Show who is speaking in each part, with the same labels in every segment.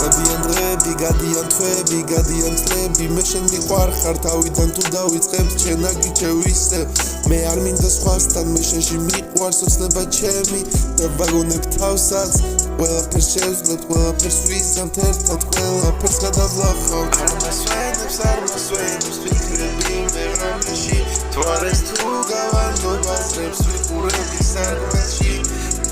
Speaker 1: გადიან დღეები, გადიან თვეები, გადიან წლები, მე შენ მიყვარ ხარ თავიდან თუ დავიწყებ ჩემ აგიჩევ ისე მე არ მინდა სხვასთან მე შენში მიყვარს ოცნება ჩემი და ვაგონებ თავსაც ყველაფერს შევძლებთ ყველაფერს ვიზამთ ერთად ყველაფერს გადავლახავთ არ მასვენებს ფიქრები მე რამეში თუ არ ეს თუ გავანდობაზრებს ვიყურები სარკმელში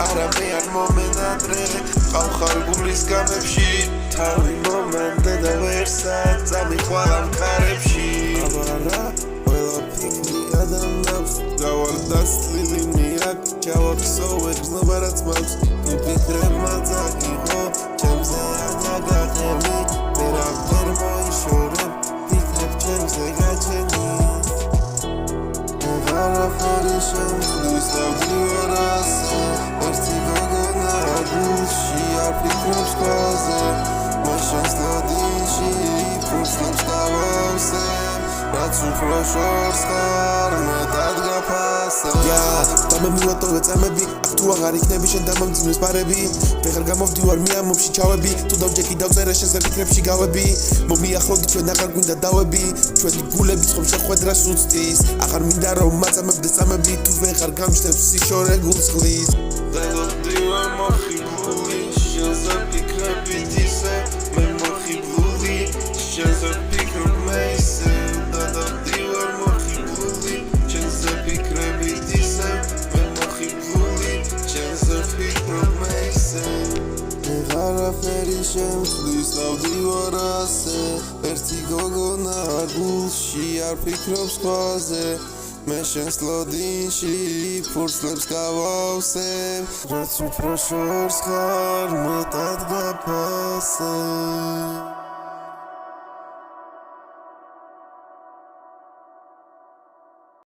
Speaker 1: არა მე არ მომენადრე ყავხარ გულის გამებში თავი მომანდე და ვერსად წამიყვალ ამ ქარებში აბარა ყველაფერი ადამიანს გავალ დასლილი მიაკ ჩავახსო ეგზნობა რაც მაქვს თუ ფიქრებ მაწაკიყო ჩემზე ადაგახები ვერავდერ მოიშორებ ფიქრებ ჩემზე გაჩენი აღარაფერი შემთხვლის დავდივარ ასე ერთი გოგონა გულში არ ფიქრობს ყველაზე მე შენს ლოდინში ფურცლებს გავავსებ რაც უფრო შორს ხარ მეტად გაფასებ და მე მივატოვე წამები აქ თუ აღარ იქნები შენ დამამძიმეს ბარები ვეღარ გამოვდივარ მიამობში ჩავები თუ დავჯექი დავწერე შენს ფიქრებში გავები მომიახლოვდი ჩვენ აღარ გვინდა დავები ჩვენი გულები ცხობ შეხვედრას უცდის აღარ მინდა რომ მაწამებდეს წამები თუ ვეღარ გამჩნევს სიშორე გულს ხლის ველოდივარ მოხიბლული შენზე ფიქრებით ისე მე მოხიბლული შენზე ფიქრობ მე ისე აღარაფერი შემთხვლის დავდივარ ასე ერთი გოგონა გულში არ ფიქრობს ყველაზე მე შენს ლოდინში ფურცლებს გავავსებ რაც უფრო შორს ხარ მეტად გაფასებ